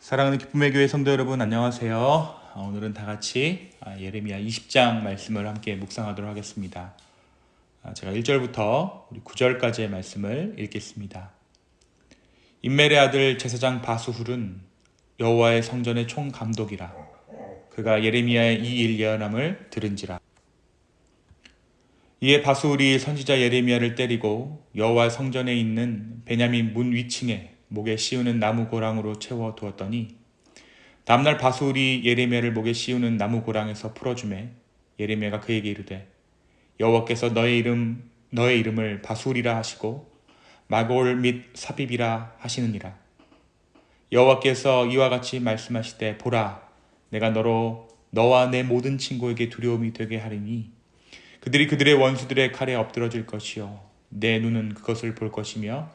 사랑하는 기쁨의 교회 성도 여러분, 안녕하세요. 오늘은 다 같이 예레미야 20장 말씀을 함께 묵상하도록 하겠습니다. 제가 1절부터 9절까지의 말씀을 읽겠습니다. 임멜의 아들 제사장 바수훌은 여호와의 성전의 총감독이라. 그가 예레미야의 이 일 예언함을 들은지라. 이에 바수훌이 선지자 예레미야를 때리고 여호와 성전에 있는 베냐민 문 위층에 목에 씌우는 나무 고랑으로 채워 두었더니 다음날 바수훌이 예레미야를 목에 씌우는 나무 고랑에서 풀어주매 예레미야가 그에게 이르되 여호와께서 너의 이름을 바수훌이라 하시고 마골 및 사빕이라 하시느니라. 여호와께서 이와 같이 말씀하시되 보라, 내가 너로 너와 내 모든 친구에게 두려움이 되게 하리니 그들이 그들의 원수들의 칼에 엎드러질 것이요 내 눈은 그것을 볼 것이며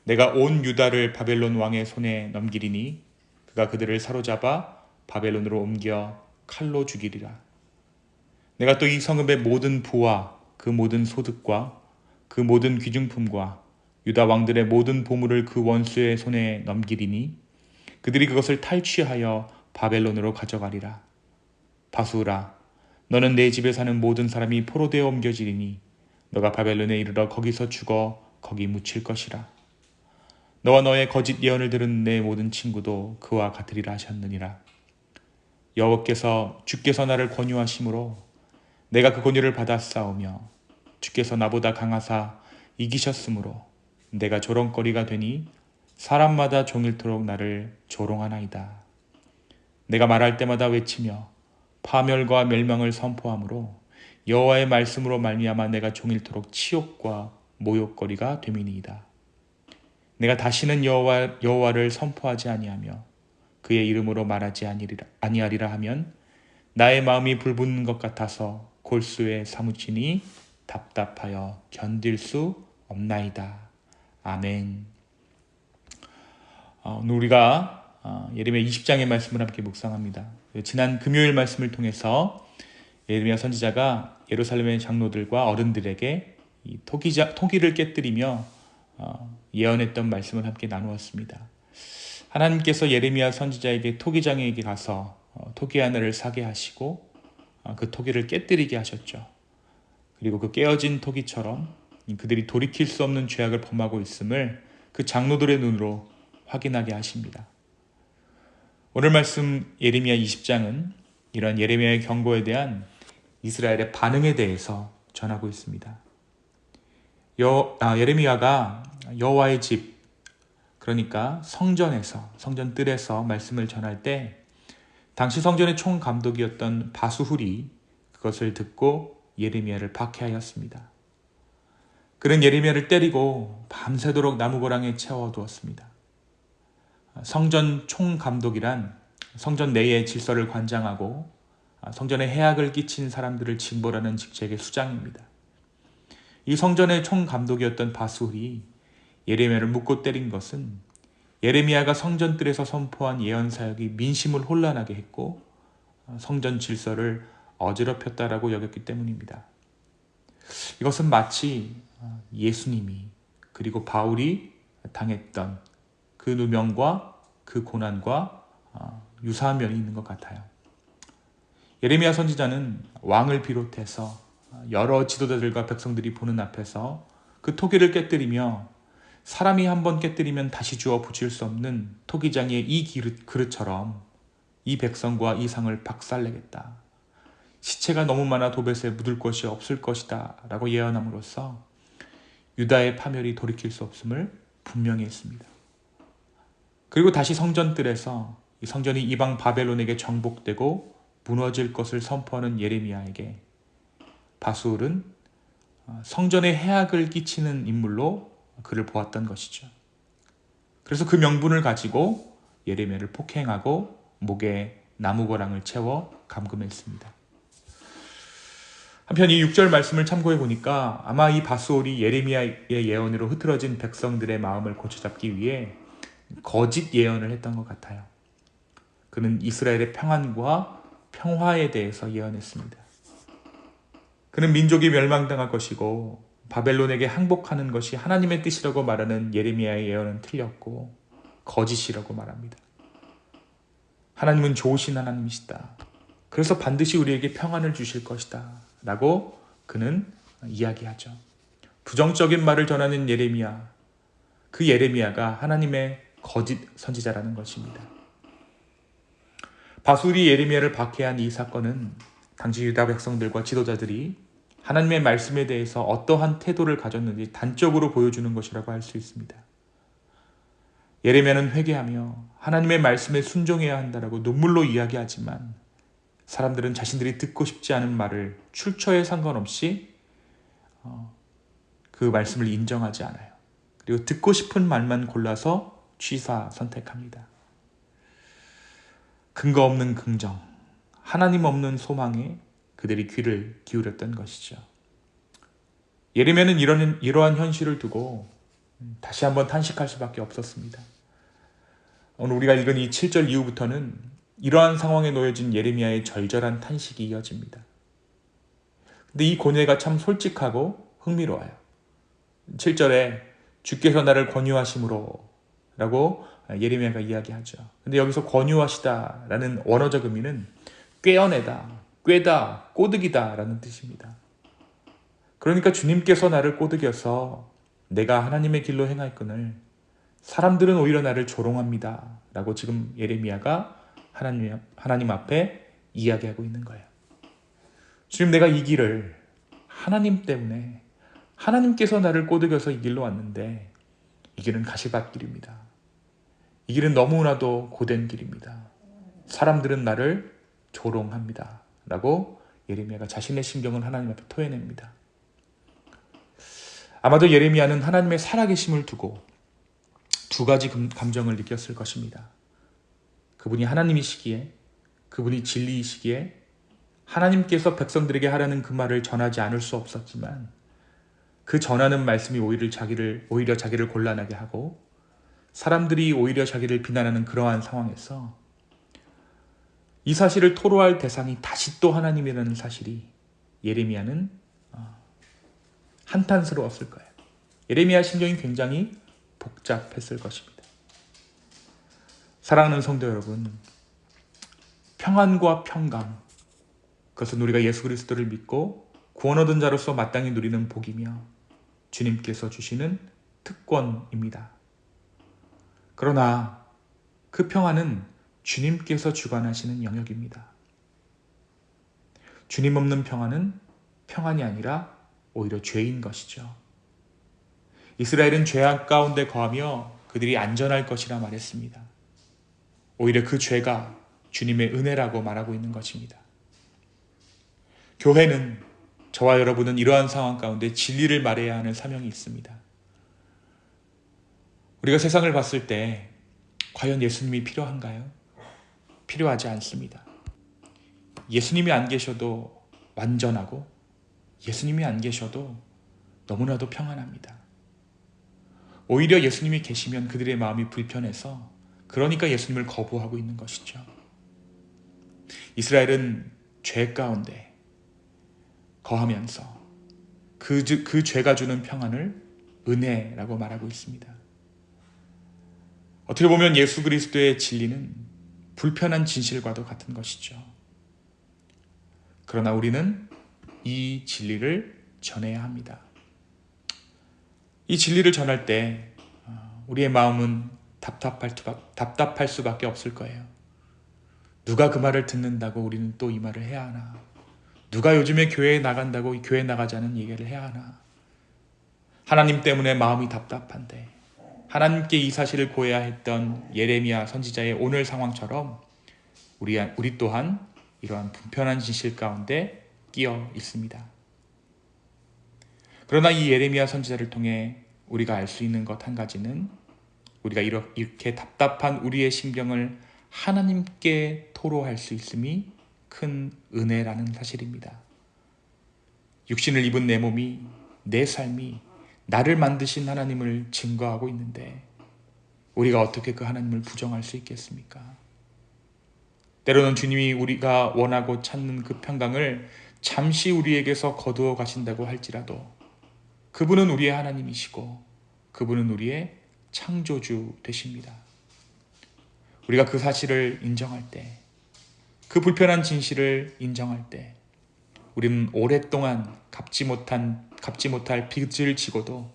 내가 온 유다를 바벨론 왕의 손에 넘기리니 그가 그들을 사로잡아 바벨론으로 옮겨 칼로 죽이리라. 내가 또 이 성읍의 모든 부와 그 모든 소득과 그 모든 귀중품과 유다 왕들의 모든 보물을 그 원수의 손에 넘기리니 그들이 그것을 탈취하여 바벨론으로 가져가리라. 바수라, 너는 내 집에 사는 모든 사람이 포로되어 옮겨지리니 너가 바벨론에 이르러 거기서 죽어 거기 묻힐 것이라. 너와 너의 거짓 예언을 들은 내 모든 친구도 그와 같으리라 하셨느니라. 여호와께서 주께서 나를 권유하심으로 내가 그 권유를 받았사오며 주께서 나보다 강하사 이기셨으므로 내가 조롱거리가 되니 사람마다 종일토록 나를 조롱하나이다. 내가 말할 때마다 외치며 파멸과 멸망을 선포하므로 여호와의 말씀으로 말미암아 내가 종일토록 치욕과 모욕거리가 됨이니이다. 내가 다시는 여호와를 선포하지 아니하며 그의 이름으로 말하지 아니하리라 하면 나의 마음이 불붙는 것 같아서 골수에 사무치니 답답하여 견딜 수 없나이다. 아멘. 오늘 우리가 예레미야 20장의 말씀을 함께 묵상합니다. 지난 금요일 말씀을 통해서 예레미야 선지자가 예루살렘의 장로들과 어른들에게 이 토기를 깨뜨리며 예언했던 말씀을 함께 나누었습니다. 하나님께서 예레미야 선지자에게 토기장에게 가서 토기 하나를 사게 하시고 그 토기를 깨뜨리게 하셨죠. 그리고 그 깨어진 토기처럼 그들이 돌이킬 수 없는 죄악을 범하고 있음을 그 장로들의 눈으로 확인하게 하십니다. 오늘 말씀 예레미야 20장은 이런 예레미야의 경고에 대한 이스라엘의 반응에 대해서 전하고 있습니다. 예레미야가 여호와의 집, 그러니까 성전 뜰에서 말씀을 전할 때 당시 성전의 총감독이었던 바수훌이 그것을 듣고 예레미야를 박해하였습니다. 그는 예레미야를 때리고 밤새도록 나무고랑에 채워두었습니다. 성전 총감독이란 성전 내의 질서를 관장하고 성전에 해악을 끼친 사람들을 징벌하는 직책의 수장입니다. 이 성전의 총감독이었던 바수훌이 예레미야를 묶고 때린 것은 예레미야가 성전 뜰에서 선포한 예언 사역이 민심을 혼란하게 했고 성전 질서를 어지럽혔다라고 여겼기 때문입니다. 이것은 마치 예수님이 그리고 바울이 당했던 그 누명과 그 고난과 유사한 면이 있는 것 같아요. 예레미야 선지자는 왕을 비롯해서 여러 지도자들과 백성들이 보는 앞에서 그 토기를 깨뜨리며 사람이 한번 깨뜨리면 다시 주워 붙일 수 없는 토기장의 이 그릇처럼 이 백성과 이 상을 박살내겠다. 시체가 너무 많아 도벳에 묻을 것이 없을 것이다 라고 예언함으로써 유다의 파멸이 돌이킬 수 없음을 분명히 했습니다. 그리고 다시 성전뜰에서 이 성전이 이방 바벨론에게 정복되고 무너질 것을 선포하는 예레미야에게 바수훌은 성전에 해악을 끼치는 인물로 그를 보았던 것이죠. 그래서 그 명분을 가지고 예레미야를 폭행하고 목에 나무고랑을 채워 감금했습니다. 한편 이 6절 말씀을 참고해 보니까 아마 이 바수홀이 예레미야의 예언으로 흐트러진 백성들의 마음을 고쳐잡기 위해 거짓 예언을 했던 것 같아요. 그는 이스라엘의 평안과 평화에 대해서 예언했습니다. 그는 민족이 멸망당할 것이고 바벨론에게 항복하는 것이 하나님의 뜻이라고 말하는 예레미야의 예언은 틀렸고 거짓이라고 말합니다. 하나님은 좋으신 하나님이시다. 그래서 반드시 우리에게 평안을 주실 것이다. 라고 그는 이야기하죠. 부정적인 말을 전하는 예레미야, 그 예레미야가 하나님의 거짓 선지자라는 것입니다. 바술이 예레미야를 박해한 이 사건은 당시 유다 백성들과 지도자들이 하나님의 말씀에 대해서 어떠한 태도를 가졌는지 단적으로 보여주는 것이라고 할 수 있습니다. 예레미야는 회개하며 하나님의 말씀에 순종해야 한다라고 눈물로 이야기하지만 사람들은 자신들이 듣고 싶지 않은 말을 출처에 상관없이 그 말씀을 인정하지 않아요. 그리고 듣고 싶은 말만 골라서 취사 선택합니다. 근거 없는 긍정, 하나님 없는 소망에 그들이 귀를 기울였던 것이죠. 예레미야는 이러한 현실을 두고 다시 한번 탄식할 수밖에 없었습니다. 오늘 우리가 읽은 이 7절 이후부터는 이러한 상황에 놓여진 예레미야의 절절한 탄식이 이어집니다. 근데 이 고뇌가 참 솔직하고 흥미로워요. 7절에 주께서 나를 권유하심으로 라고 예레미야가 이야기하죠. 근데 여기서 권유하시다 라는 원어적 의미는 꿰어내다, 꿰다, 꼬드기다 라는 뜻입니다. 그러니까 주님께서 나를 꼬드겨서 내가 하나님의 길로 행할거늘 사람들은 오히려 나를 조롱합니다 라고 지금 예레미야가 하나님 앞에 이야기하고 있는 거예요. 지금 내가 이 길을 하나님 때문에 하나님께서 나를 꼬드겨서 이 길로 왔는데 이 길은 가시밭길입니다. 이 길은 너무나도 고된 길입니다. 사람들은 나를 조롱합니다 라고 예레미야가 자신의 심경을 하나님 앞에 토해냅니다. 아마도 예레미야는 하나님의 살아계심을 두고 두 가지 감정을 느꼈을 것입니다. 그분이 하나님이시기에, 그분이 진리이시기에 하나님께서 백성들에게 하라는 그 말을 전하지 않을 수 없었지만 그 전하는 말씀이 오히려 자기를 곤란하게 하고 사람들이 오히려 자기를 비난하는 그러한 상황에서 이 사실을 토로할 대상이 다시 또 하나님이라는 사실이 예레미야는 한탄스러웠을 거예요. 예레미야 심정이 굉장히 복잡했을 것입니다. 사랑하는 성도 여러분, 평안과 평강, 그것은 우리가 예수 그리스도를 믿고 구원 얻은 자로서 마땅히 누리는 복이며 주님께서 주시는 특권입니다. 그러나 그 평안은 주님께서 주관하시는 영역입니다. 주님 없는 평안은 평안이 아니라 오히려 죄인 것이죠. 이스라엘은 죄악 가운데 거하며 그들이 안전할 것이라 말했습니다. 오히려 그 죄가 주님의 은혜라고 말하고 있는 것입니다. 교회는, 저와 여러분은 이러한 상황 가운데 진리를 말해야 하는 사명이 있습니다. 우리가 세상을 봤을 때 과연 예수님이 필요한가요? 필요하지 않습니다. 예수님이 안 계셔도 완전하고 예수님이 안 계셔도 너무나도 평안합니다. 오히려 예수님이 계시면 그들의 마음이 불편해서 그러니까 예수님을 거부하고 있는 것이죠. 이스라엘은 죄 가운데 거하면서 그 죄가 주는 평안을 은혜라고 말하고 있습니다. 어떻게 보면 예수 그리스도의 진리는 불편한 진실과도 같은 것이죠. 그러나 우리는 이 진리를 전해야 합니다. 이 진리를 전할 때 우리의 마음은 답답할 수밖에 없을 거예요. 누가 그 말을 듣는다고 우리는 또 이 말을 해야 하나? 누가 요즘에 교회에 나간다고 교회 나가자는 얘기를 해야 하나? 하나님 때문에 마음이 답답한데 하나님께 이 사실을 고해야 했던 예레미야 선지자의 오늘 상황처럼 우리 또한 이러한 불편한 진실 가운데 끼어 있습니다. 그러나 이 예레미야 선지자를 통해 우리가 알 수 있는 것 한 가지는 우리가 이렇게 답답한 우리의 심경을 하나님께 토로할 수 있음이 큰 은혜라는 사실입니다. 육신을 입은 내 몸이, 내 삶이 나를 만드신 하나님을 증거하고 있는데 우리가 어떻게 그 하나님을 부정할 수 있겠습니까? 때로는 주님이 우리가 원하고 찾는 그 평강을 잠시 우리에게서 거두어 가신다고 할지라도 그분은 우리의 하나님이시고 그분은 우리의 창조주 되십니다. 우리가 그 사실을 인정할 때, 그 불편한 진실을 인정할 때, 우리는 오랫동안 갚지 못할 빚을 지고도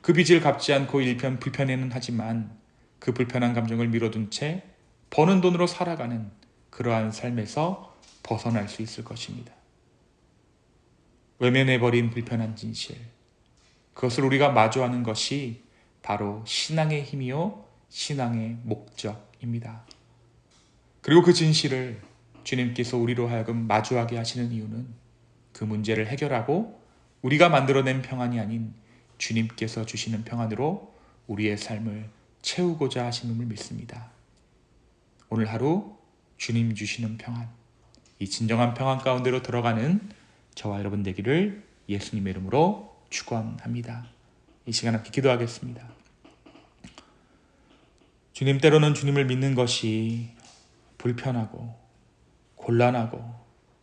그 빚을 갚지 않고 불편해는 하지만 그 불편한 감정을 미뤄둔 채 버는 돈으로 살아가는 그러한 삶에서 벗어날 수 있을 것입니다. 외면해버린 불편한 진실, 그것을 우리가 마주하는 것이 바로 신앙의 힘이요 신앙의 목적입니다. 그리고 그 진실을 주님께서 우리로 하여금 마주하게 하시는 이유는 그 문제를 해결하고 우리가 만들어낸 평안이 아닌 주님께서 주시는 평안으로 우리의 삶을 채우고자 하심을 믿습니다. 오늘 하루 주님 주시는 평안, 이 진정한 평안 가운데로 들어가는 저와 여러분 되기를 예수님의 이름으로 축원합니다. 이 시간 함께 기도하겠습니다. 주님, 때로는 주님을 믿는 것이 불편하고 곤란하고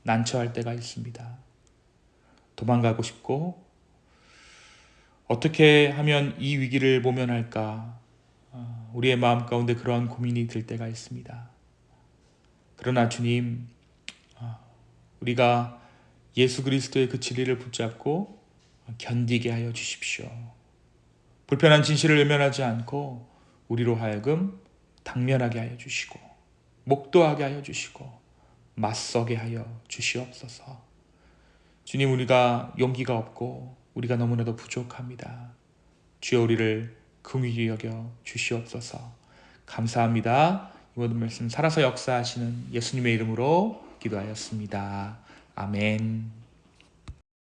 난처할 때가 있습니다. 도망가고 싶고 어떻게 하면 이 위기를 모면할까, 우리의 마음 가운데 그러한 고민이 들 때가 있습니다. 그러나 주님, 우리가 예수 그리스도의 그 진리를 붙잡고 견디게 하여 주십시오. 불편한 진실을 외면하지 않고 우리로 하여금 당면하게 하여 주시고 목도하게 하여 주시고 맞서게 하여 주시옵소서. 주님, 우리가 용기가 없고 우리가 너무나도 부족합니다. 주여 우리를 긍휼히 여겨 주시옵소서. 감사합니다. 이 모든 말씀 살아서 역사하시는 예수님의 이름으로 기도하였습니다. 아멘.